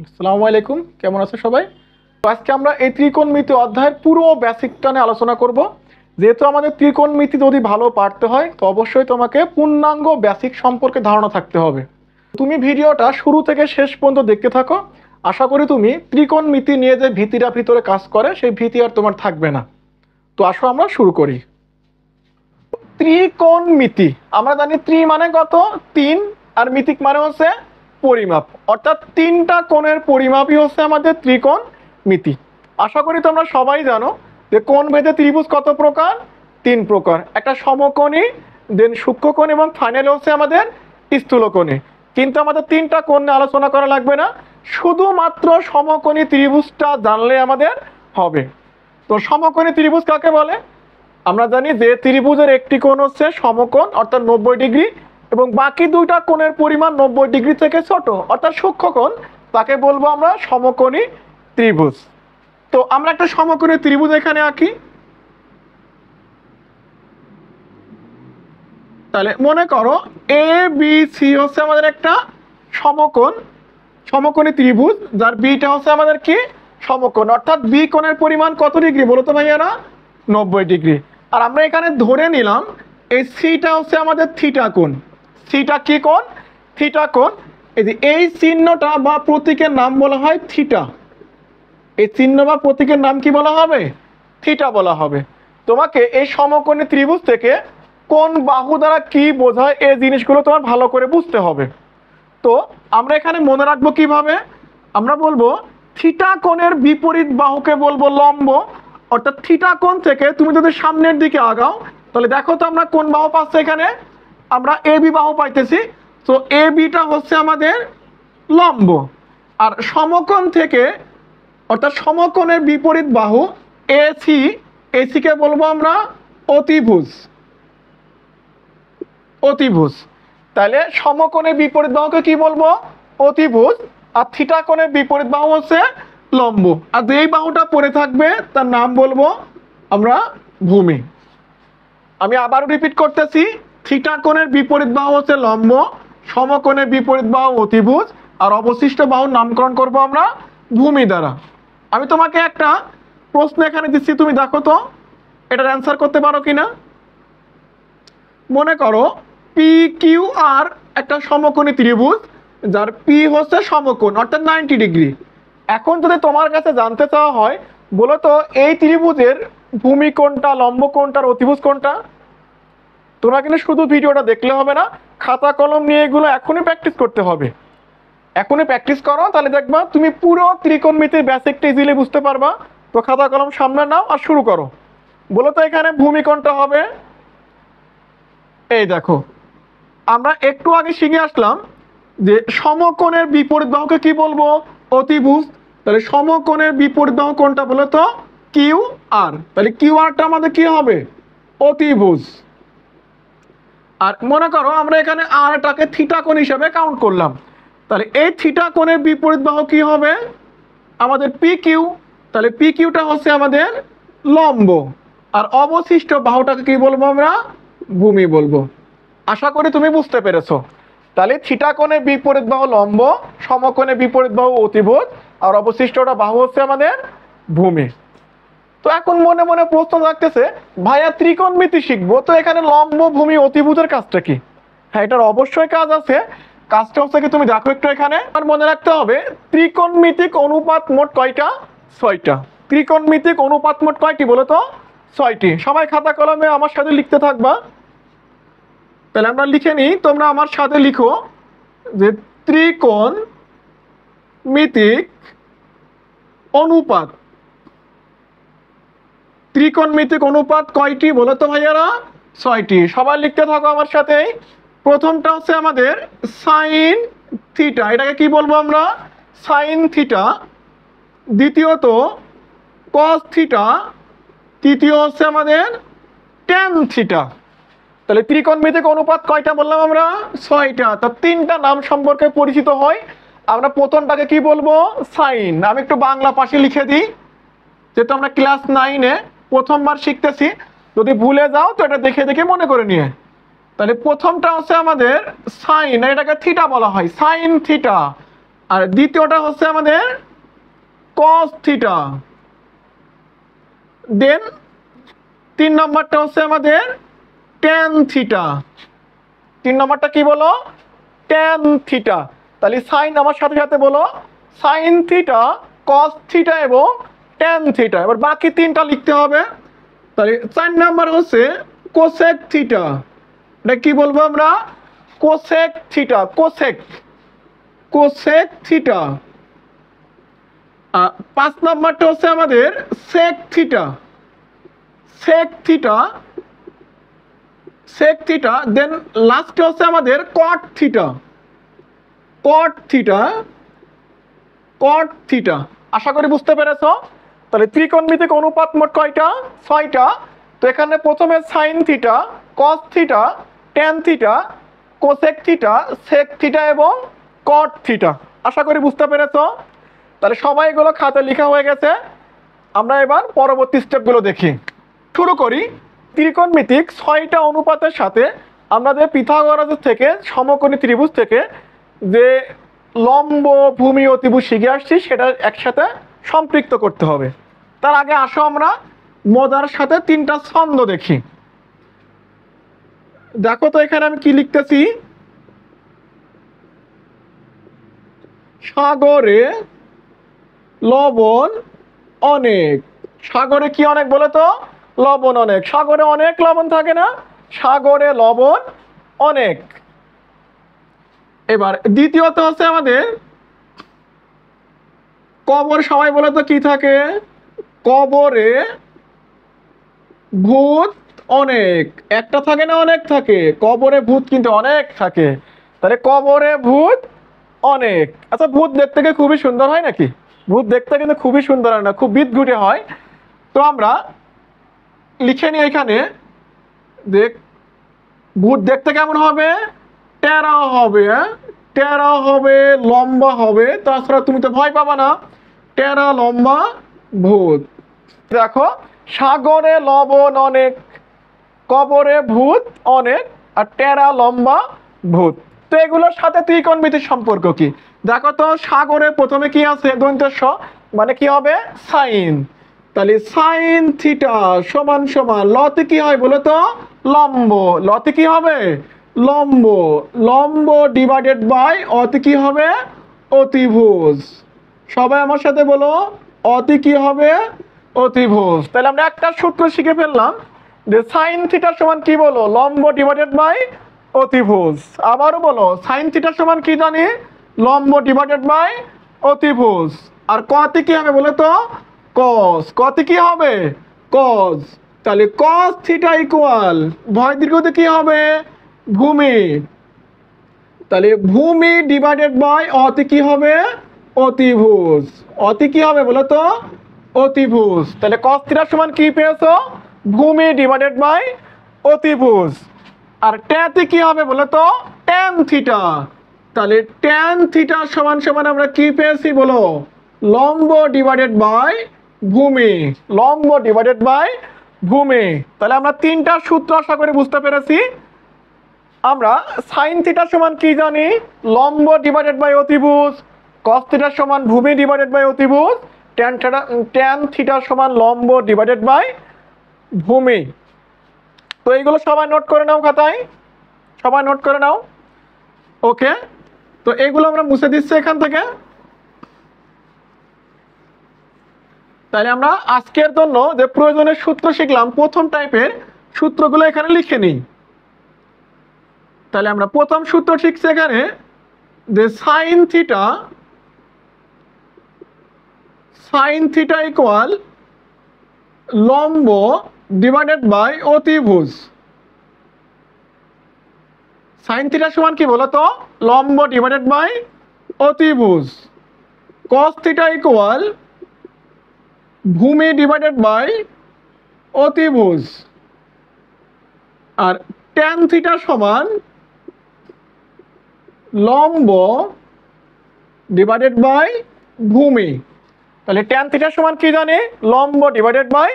আসসালামু আলাইকুম, কেমন আছো সবাই? তো আজকে আমরা এই ত্রিকোণমিতি অধ্যায়ের পুরো বেসিকটা নিয়ে আলোচনা করব। যেহেতু আমাদের ত্রিকোণমিতি যদি ভালো পারতে হয় তো অবশ্যই তোমাকে পূর্ণাঙ্গ বেসিক সম্পর্কে ধারণা থাকতে হবে। তুমি ভিডিওটা শুরু থেকে শেষ পর্যন্ত দেখতে থাকো। আশা করি তুমি ত্রিকোণমিতি নিয়ে যে ভীতিটা ভিতরে কাজ করে সেই ভীতি আর তোমার থাকবে না। তো আসো আমরা শুরু করি। ত্রিকোণমিতি আমরা জানি ত্রি মানে কত, তিন, আর মিতিক মানে হচ্ছে পরিমাপ, অর্থাৎ তিনটা কোণের পরিমাপই হচ্ছে আমাদের ত্রিকোণমিতি। আশা করি তোমরা সবাই জানো যে কোণ ভেদে ত্রিভুজ কত প্রকার, তিন প্রকার। একটা সমকোণী, দেন সূক্ষ্মকোণ এবং ফাইনাল হচ্ছে আমাদের স্থূলকোণী। কিন্তু আমাদের তিনটা কোণ নিয়ে আলোচনা করা লাগবে না, শুধুমাত্র সমকোণী ত্রিভুজটা জানলে আমাদের হবে। তো সমকোণী ত্রিভুজ কাকে বলে? আমরা জানি যে ত্রিভুজের একটি কোণ হচ্ছে সমকোণ অর্থাৎ 90 ডিগ্রি, এবং বাকি দুইটা কোণের পরিমাণ 90 ডিগ্রি থেকে ছোট অর্থাৎ সূক্ষ্মকোণ, তাকে বলবো আমরা সমকোণী ত্রিভুজ। তো আমরা একটা সমকোণী ত্রিভুজ এখানে আঁকি। তাহলে মনে করো এ বি সি হচ্ছে আমাদের একটা সমকোণ, সমকোণী ত্রিভুজ, যার বিটা হচ্ছে আমাদের কি সমকোণ, অর্থাৎ বি কোণের পরিমাণ কত ডিগ্রি বলো তো ভাইয়ারা? 90 ডিগ্রি। আর আমরা এখানে ধরে নিলাম এই সিটা হচ্ছে আমাদের থিটা কোণ। সিটা কি কোণ? থিটা কোণ। এই যে এই চিহ্নটা বা প্রতীকের নাম বলা হয় থিটা। এই চিহ্ন বা প্রতীকের নাম কি বলা হবে? থিটা বলা হবে। তোমাকে এই সমকোণী ত্রিভুজ থেকে কোন বাহু দ্বারা কি বোঝায় এই জিনিসগুলো তোমার ভালো করে বুঝতে হবে। তো আমরা এখানে মনে রাখবো কিভাবে? আমরা বলবো থিটা কোণের বিপরীত বাহুকে বলবো লম্ব, অর্থাৎ থিটা কোণ থেকে তুমি যদি সামনের দিকে আগাও তাহলে দেখো তো আমরা কোন বাহু পাচ্ছি এখানে? আমরা এ বি বাহু পাইতেছি। তো এ বিটা হচ্ছে আমাদের লম্ব। আর সমকোণ থেকে অর্থাৎ সমকোণের বিপরীত বাহু এসি, এসিকে বলবো আমরা অতিভুজ। অতিভুজ। তাহলে সমকোণের বিপরীত বাহুকে কি বলবো? অতিভুজ। আর থিটা কোণের বিপরীত বাহু হচ্ছে লম্ব। আর যেই বাহুটা পড়ে থাকবে তার নাম বলবো আমরা ভূমি। আমি আবারও রিপিট করতেছি, থিটা কোণের বিপরীত বাহু হচ্ছে লম্ব, সমকোণের বিপরীত বাহু অতিভুজ, আর অবশিষ্ট বাহুর নামকরণ করব আমরা ভূমি দ্বারা। আমি তোমাকে একটা প্রশ্ন এখানে দিচ্ছি, তুমি দেখো তো এটার অ্যান্সার করতে পারো কিনা। মনে করো পি কিউ আর একটা সমকোণী ত্রিভুজ, যার পি হচ্ছে সমকোণ অর্থাৎ 90 ডিগ্রি। এখন যদি তোমার কাছে জানতে চাওয়া হয় বলো তো এই ত্রিভুজের ভূমি কোণটা, লম্ব কোণটা, আর অতিভুজ কোণটা? তোমরা কিন্তু শুধু ভিডিওটা দেখলে হবে না, খাতা কলম নিয়ে এগুলো এখনই প্র্যাকটিস করতে হবে। এখনই প্র্যাকটিস করো, তাহলে দেখবা তুমি পুরো ত্রিকোণমিতির বেসিকটা ইজিলি বুঝতে পারবা। তো খাতা কলম সামনে নাও আর শুরু করো। বলো তো এখানে ভূমি কোণটা হবে? এই দেখো, আমরা একটু আগে শিখে আসলাম যে সমকোণের বিপরীত বাহুকে কি বলবো? অতিভুজ। তাহলে সমকোণের বিপরীত বাহু কোনটা বলো তো? Q R. তাহলে কিউ আরটা আমাদের কি হবে? অতিভুজ। আর মনে করো আমরা এখানে আরটাকে থিটা কোণ হিসেবে কাউন্ট করলাম, তাহলে এই থিটা কোণের বিপরীত বাহু কি হবে? আমাদের পি কিউ। তাহলে পি কিউটা হচ্ছে আমাদের লম্ব। আর অবশিষ্ট বাহুটাকে কি বলবো আমরা? ভূমি বলবো। আশা করি তুমি বুঝতে পেরেছো। তাহলে থিটা কোণের বিপরীত বাহু লম্ব, সমকোণের বিপরীত বাহু অতিভুজ, আর অবশিষ্টটা বাহু হচ্ছে আমাদের ভূমি। তো এখন মনে মনে প্রশ্ন থাকতেছে, ভাইয়া ত্রিকোণমিতি শিখবো, তো এখানে লম্ব, ভূমি, অতিভুজের কাজটা কি? হ্যাঁ, এটার অবশ্যই কাজ আছে। কাজটা হচ্ছে কি, তুমি দেখো একটু এখানে। আর মনে রাখতে হবে ত্রিকোণমিতিক অনুপাত মোট কয়টা? 6টা। ত্রিকোণমিতিক অনুপাত মোট কয়টি বলো তো? 6টি। সবাই খাতা কলমে আমার সাথে লিখতে থাকবা। তাহলে আমরা লিখে নিই, তোমরা আমার সাথে লিখো যে ত্রিকোণমিতিক অনুপাত। ত্রিকোণমিতিক অনুপাত কয়টি বলো তো ভাইয়ারা? 6টি। সবাই লিখতে থাকো আমার সাথে। প্রথমটা হচ্ছে আমাদের সাইন থিটা, এটাকে কি বলবো আমরা? Sign theta. দ্বিতীয়ত কস থিটা। তৃতীয় হচ্ছে আমাদের ট্যান থিটা। তাহলে ত্রিকোণমিতিক অনুপাত কয়টা বললাম আমরা? 6টা। তা 3টা নাম সম্পর্কে পরিচিত হয়। আমরা প্রথমটাকে কি বলবো? সাইন। আমি একটু বাংলা পাশে লিখে দিই, যেহেতু আমরা ক্লাস 9-এ প্রথমবার শিখতেছি, যদি ভুলে যাও তো এটা দেখে দেখে মনে করে নিয়ে। তাহলে প্রথমটা হচ্ছে আমাদের সাইন, এটাকে থিটা বলা হয়, সাইন থিটা। আর দ্বিতীয়টা হচ্ছে আমাদের cos থিটা। দেন 3 নম্বরটা হচ্ছে আমাদের tan থিটা। 3 নম্বরটা কি বলো? tan theta. তাহলে সাইন আমার সাথে সাথে বলো, সাইন থিটা, cos থিটা এবং tan থিটা। এবার বাকি 3টা লিখতে হবে। তাহলে 4 নাম্বার হচ্ছে কোসেক থিটা। এটা কি বলবো আমরা? Cosec theta, cosec theta. 5 নাম্বারটা হচ্ছে আমাদের সেক থিটা, সেক থিটা। দেন লাস্টে হচ্ছে আমাদের কট থিটা, কট থিটা। আশা করি বুঝতে পেরেছো। তাহলে ত্রিকোণমিতিক অনুপাত মোট কয়টা? 6টা। তো এখানে প্রথমে sine theta, cos theta, tan theta, cosec theta, sec theta এবং কট থিটা। আশা করি বুঝতে পেরেছো। তাহলে সবাই এগুলো খাতায় লেখা হয়ে গেছে। আমরা এবার পরবর্তী স্টেপগুলো দেখি। শুরু করি। ত্রিকোণমিতিক 6টা অনুপাতের সাথে আমরা যে পিথাগোরাস থেকে সমকোণী ত্রিভুজ থেকে যে লম্ব, ভূমি, অতিভুজ শিখে আসছি সেটা একসাথে সম্পৃক্ত করতে হবে। তার আগে আসো আমরা মজার সাথে 3টা ছন্দ দেখি। দেখো তো এখানে আমি কি লিখতেছি? সাগরে লবণ অনেক। সাগরে কি অনেক বলে তো? লবণ অনেক। সাগরে অনেক লবণ থাকে না? সাগরে লবণ অনেক। এবার দ্বিতীয়ত হচ্ছে আমাদের কবর। সবাই বলে তো কি থাকে? কবরে ভূত অনেক। একটা থাকে না, অনেক থাকে। কবরে ভূত কিন্তু অনেক থাকে। তাহলে কবরে ভূত অনেক। আচ্ছা, ভূত দেখতে কি খুবই সুন্দর হয় নাকি? ভূত দেখতে কিন্তু খুবই সুন্দর হয় না, খুব বিদঘুটে হয়। তো আমরা লিখে নিই এখানে যে ভূত দেখতে কেমন হবে? টেরা হবে, টেরা হবে, লম্বা হবে। তাছাড়া তুমি তো ভয় পাবা না। টেরা লম্বা ভূত। দেখো, সাগরে লবণ অনেক, কবরে ভূত অনেক, আর টেরা লম্বা ভূত। তো এগুলোর সাথে ত্রিকোণমিতির সম্পর্ক কি? দেখো তো, সাগরে প্রথমে কি আছে? দন্তেস, মানে কি হবে? সাইন। তাহলে সাইন থিটা সমান সমান লতে কি হয় বলো তো? লম্ব। লতে কি হবে? লম্ব। লম্ব ডিভাইডেড বাই অতি কি হবে? অতিভুজ। সবাই আমার সাথে বলো, অতি কি হবে? অতিভুজ। তাহলে আমরা একটা সূত্র শিখে ফেললাম যে সাইন থিটা সমান কি বলো? লম্ব ডিভাইডেড বাই অতিভুজ। আবারও বলো, সাইন থিটা সমান কি জানি? লম্ব ডিভাইডেড বাই অতিভুজ। আর কতে কি হবে বলো তো? কস। কতে কি হবে? কস। তাহলে কস থিটা ইকুয়াল ভয় দীর্ঘতে কি হবে? ভূমি। তাহলে ভূমি ডিভাইডেড বাই অতি কি হবে? অতিভুজ। অতি কি হবে বলো তো? অতিভুজ। তাহলে কস থিটা সমান কি পেয়েছো? ভূমি ডিভাইডেড বাই অতিভুজ। আর ট্যাতে কি হবে বলো তো? Tan theta. তাহলে ট্যান থিটা সমান সমান আমরা কি পেয়েছি বলো? লম্ব ডিভাইডেড বাই ভূমি। লম্ব ডিভাইডেড বাই ভূমি। তাহলে আমরা 3টা সূত্র আশা করি বুঝতে পেরেছি। আমরা সাইন থিটা সমান কি জানি? লম্ব ডিভাইডেড বাই অতিভুজ। কস থিটা সমান ভূমি ডিভাইডেড বাই অতিভুজ। ট্যান থিটা সমান লম্ব ডিভাইডেড বাই ভূমি। তো এইগুলো সবাই নোট করে নাও খাতায়, সবাই নোট করে নাও। ওকে, তো এইগুলো আমরা মুছে দিচ্ছি এখান থেকে। তাহলে আমরা আজকের জন্য যে প্রয়োজনের সূত্র শিখলাম, প্রথম টাইপের সূত্রগুলো এখানে লিখে নিই। তাহলে আমরা প্রথম সূত্র শিখছি এখানে যে সাইন থিটা ইকুয়াল লম্ব ডিভাইডেড বাই অতিভুজ। সাইন থিটা সমান কি বলো তো? লম্ব ডিভাইডেড বাই অতিভুজ। কস থিটা ইকুয়াল ভূমি ডিভাইডেড বাই অতিভুজ। আর ট্যান থিটা সমান লম্ব ডিভাইডেড বাই ভূমি। তাহলে ট্যান থিটা সমান কি জানি? লম্ব divided by.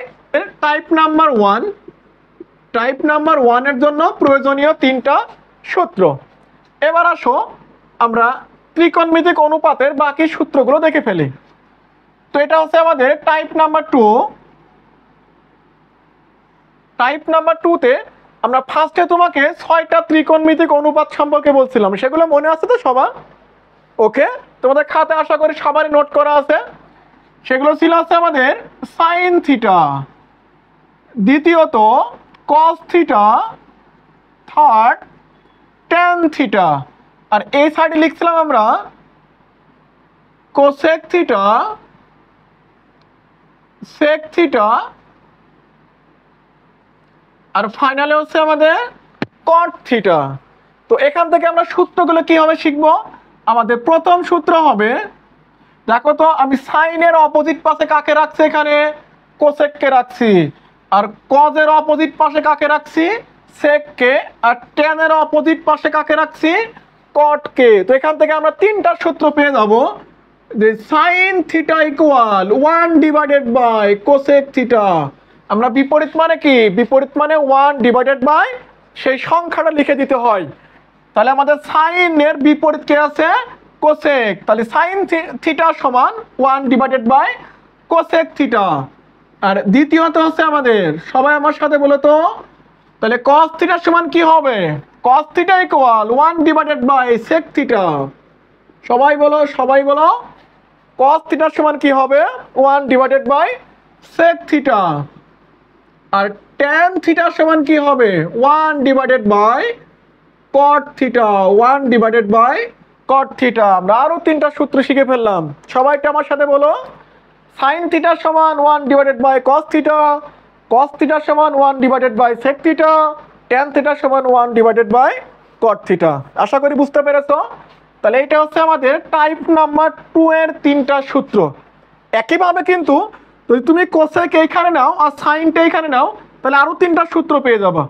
Type number 1, type number 1 এর জন্য প্রয়োজনীয় 3টা সূত্র। এবার আসো আমরা ত্রিকোণমিতিক অনুপাতের বাকি সূত্রগুলো দেখে ফেলি। তো এটা হচ্ছে আমাদের টাইপ নাম্বার 2। টাইপ নাম্বার 2-তে আমরা ফার্স্টে তোমাকে 6টা ত্রিকোণমিতিক অনুপাত সম্পর্কে বলছিলাম, সেগুলো মনে আছে তো সবার? ওকে, তোমাদের খাতে আশা করি সবারই নোট করা আছে। সেগুলো ছিল আছে আমাদের সাইন থিটা, দ্বিতীয়ত cos theta, third tan theta, আর এই সাইডে লিখছিলাম আমরা কোসেক থিটা, সেক থিটা, আর ফাইনালে হচ্ছে আমাদের কট থিটা। তো এখান থেকে আমরা সূত্রগুলো কিভাবে শিখবো? আমাদের প্রথম সূত্র হবে, দেখো তো আমি সাইনের অপোজিট পাশে কাকে রাখছি? এখানে কোসেককে রাখছি। আর কজের অপোজিট পাশে কাকে রাখছি? সেককে। আর ট্যানের অপোজিট পাশে কাকে রাখছি? কটকে। তো এখান থেকে আমরা 3টা সূত্র পেয়ে যাব, যে sine theta equal 1 divided by cosec theta. আমরা বিপরীত মানে কি? বিপরীত মানে 1 ডিভাইডেড বাই সেই সংখ্যাটা লিখে দিতে হয়। তাহলে আমাদের সাইনের বিপরীত কে আছে? কোসেক। তাহলে সাইন থিটা সমান 1 ডিভাইডেড বাই কোসেক থিটা। আর দ্বিতীয়ত হচ্ছে আমাদের, সবাই আমার সাথে বলো তো, তাহলে কস থিটা সমান কি হবে? Cos theta equal 1 divided by sec theta. সবাই বলো, সবাই বলো, কস থিটা সমান কি হবে? 1 ডিভাইডেড বাই সেক থিটা। আর ট্যান থিটা সমান কি হবে? 1 divided by cot theta. 1 divided by cot theta. আমরা আরো 3টা সূত্র শিখে ফেললাম। সবাইটা আমার সাথে বলো, সাইন থিটা সমান 1 divided by cos theta, cos theta সমান 1 divided by sec theta, tan theta সমান 1 ডিভাইডেড বাই কট থিটা। আশা করি বুঝতে পেরেছো। তাহলে এটা হচ্ছে আমাদের টাইপ নাম্বার 2 এর 3টা সূত্র। একইভাবে কিন্তু যদি তুমি কোসেক এইখানে নাও আর সাইনটা এইখানে নাও, তাহলে আরো 3টা সূত্র পেয়ে যাবা।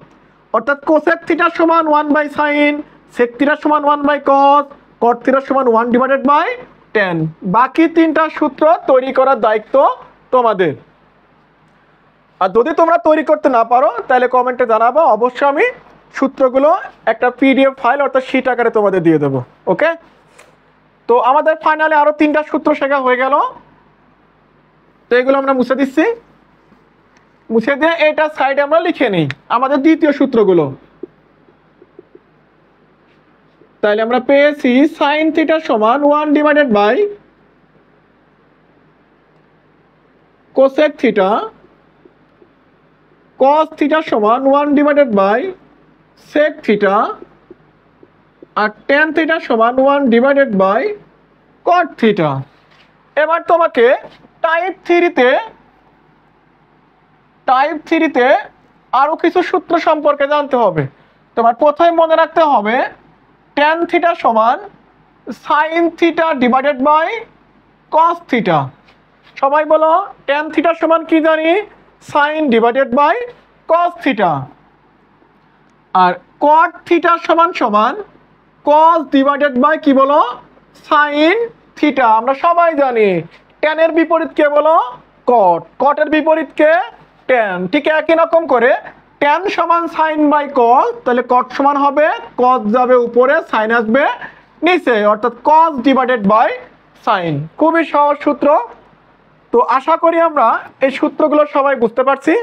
অর্থাৎ কোসেক থিটা সমান 1 বাই সাইন, সেক থিটা সমান 1 বাই কস, কট থিটা সমান 1 ডিভাইডেড বাই ট্যান। বাকি 3টা সূত্র তৈরি করার দায়িত্ব তোমাদের। আর যদি তোমরা তৈরি করতে না পারো তাহলে কমেন্টে জানাবো, অবশ্যই আমি সূত্রগুলো একটা পিডিএফ ফাইল অর্থাৎ শীট আকারে তোমাদের দিয়ে দেবো। ওকে, তো আমাদের ফাইনালে আরো 3টা সূত্র শেখা হয়ে গেল। তো এগুলো আমরা মুছে দিচ্ছি, মুছে দিয়ে এটা সাইডে আমরা লিখে নিই আমাদের দ্বিতীয় সূত্রগুলো। তাহলে আমরা পেয়েছি সাইন থিটা সমান 1 divided by cosec theta, cos theta সমান 1 ডিভাইডেড বাই সেক থিটা, আর ট্যান থিটা সমান 1 ডিভাইডেড বাই কট থিটা। এবার তোমাকে টাইপ থ্রিতে আরো কিছু সূত্র সম্পর্কে জানতে হবে। তোমার প্রথমে মনে রাখতে হবে ট্যান থিটা সমান sine theta divided by cos theta. সবাই বলো, ট্যান থিটা সমান কি জানি? Sine divided by cos theta. আর কট থিটা সমান সমান কস ডিভাইডেড বাই কি বলো? Sine theta. আমরা সবাই জানি ট্যানের বিপরীত কে বলো? কট। কটের বিপরীত কে? ট্যান। ঠিক একই রকম করে ট্যান সমান সাইন বাই কস, তাহলে কট সমান হবে কস যাবে উপরে, সাইন আসবে নিচে, অর্থাৎ কস ডিভাইডেড বাই সাইন। খুবই সহজ সূত্র। তো আশা করি আমরা এই সূত্রগুলো সবাই বুঝতে পারছি।